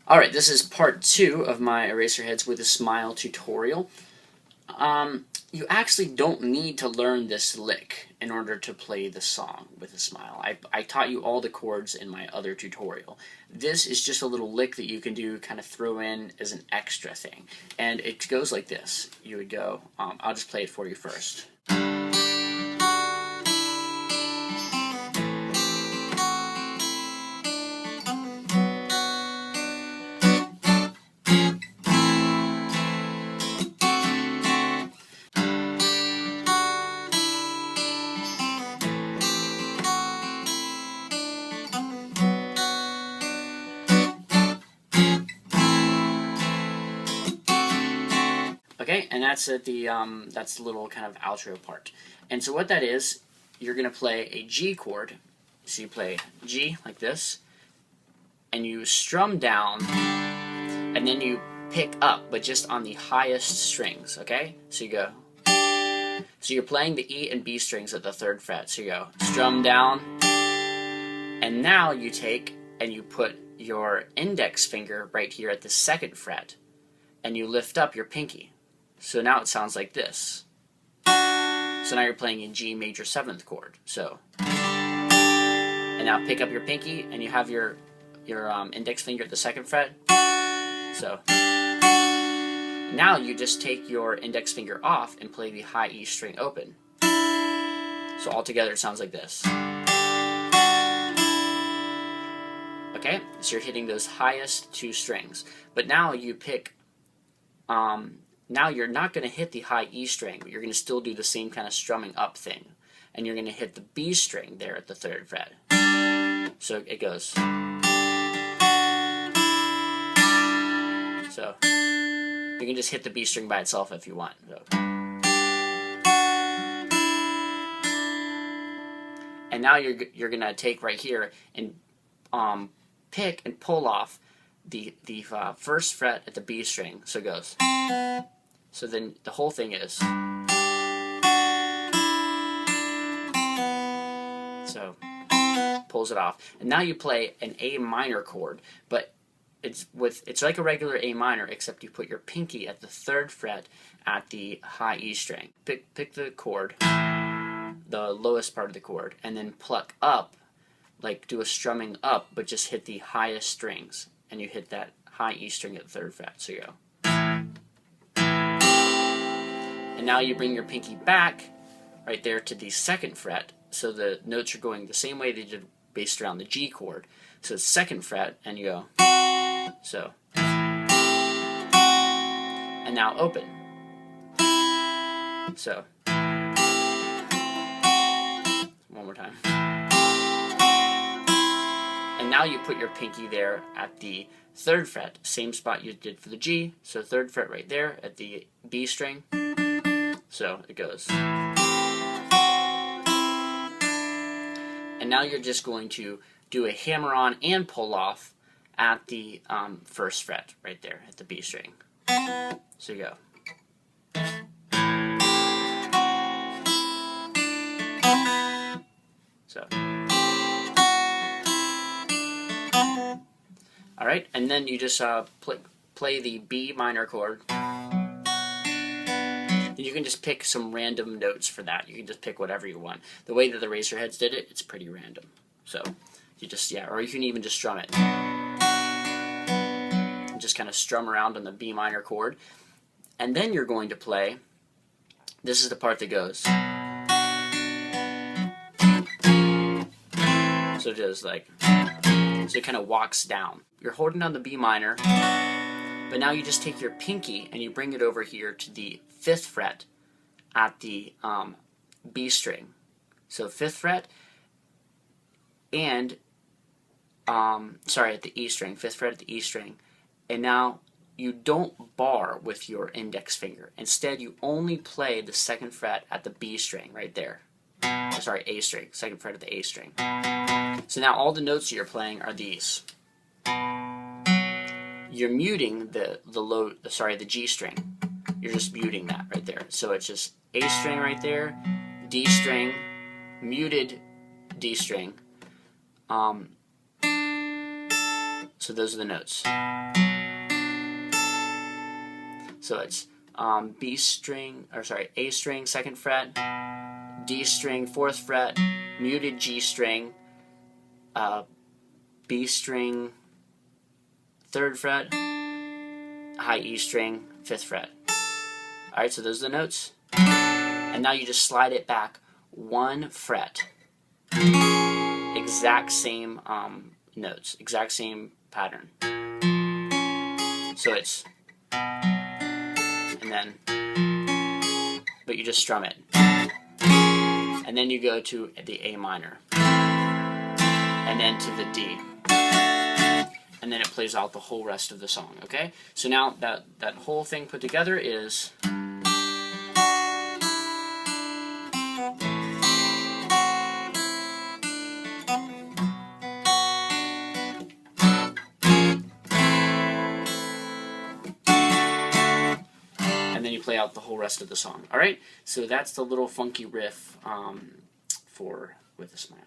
Alright, this is part 2 of my Eraserheads with a Smile tutorial. You actually don't need to learn this lick in order to play the song with a smile. I taught you all the chords in my other tutorial. This is just a little lick that you can do, kind of throw in as an extra thing. And it goes like this. You would go, I'll just play it for you first. Okay, and that's at the little kind of outro part. And so what that is, you're going to play a G chord. So you play G like this, and you strum down, and then you pick up, but just on the highest strings, okay? So you go. So you're playing the E and B strings at the 3rd fret. So you go strum down, and now you take and you put your index finger right here at the 2nd fret, and you lift up your pinky. So now it sounds like this. So now you're playing in G major 7th chord. So, and now pick up your pinky, and you have your index finger at the 2nd fret. So now you just take your index finger off and play the high E string open. So altogether it sounds like this. Okay, so you're hitting those highest 2 strings. But now you pick, now you're not going to hit the high E string, but you're going to still do the same kind of strumming up thing. And you're going to hit the B string there at the 3rd fret. So it goes. So you can just hit the B string by itself if you want. So. And now you're going to take right here and pick and pull off the 1st fret at the B string. So it goes. So then the whole thing is. So pulls it off. And now you play an A minor chord, but it's like a regular A minor, except you put your pinky at the 3rd fret at the high E string. Pick the chord, the lowest part of the chord, and then pluck up, like do a strumming up, but just hit the highest strings, and you hit that high E string at the 3rd fret. So you go. And now you bring your pinky back right there to the 2nd fret, so the notes are going the same way they did based around the G chord. So it's 2nd fret, and you go. So. And now open. So. One more time. And now you put your pinky there at the 3rd fret, same spot you did for the G. So 3rd fret right there at the B string. So it goes. And now you're just going to do a hammer on and pull off at the 1st fret right there at the B string. So you go. So. Alright, and then you just play the B minor chord. You can just pick some random notes for that. You can just pick whatever you want. The way that the Eraserheads did it, it's pretty random. So you just, or you can even just strum it. And just kind of strum around on the B minor chord. And then you're going to play, this is the part that goes. So just like, so it kind of walks down. You're holding down the B minor, but now you just take your pinky and you bring it over here to the 5th fret at the B string. So 5th fret and, at the E string, 5th fret at the E string. And now you don't bar with your index finger. Instead, you only play the 2nd fret at the B string right there. Sorry, A string, 2nd fret at the A string. So now all the notes you're playing are these. You're muting the G string. You're just muting that right there. So it's just A string right there, D string, muted D string. So So those are the notes. So it's B string, or sorry, A string, 2nd fret, D string, 4th fret, muted G string, B string, 3rd fret, high E string, 5th fret. Alright, so those are the notes. And now you just slide it back 1 fret. Exact same notes, exact same pattern. So it's, and then, but you just strum it. And then you go to the A minor. And then to the D. And then it plays out the whole rest of the song, okay? So now that whole thing put together is... and then you play out the whole rest of the song. All right, so that's the little funky riff for With a Smile.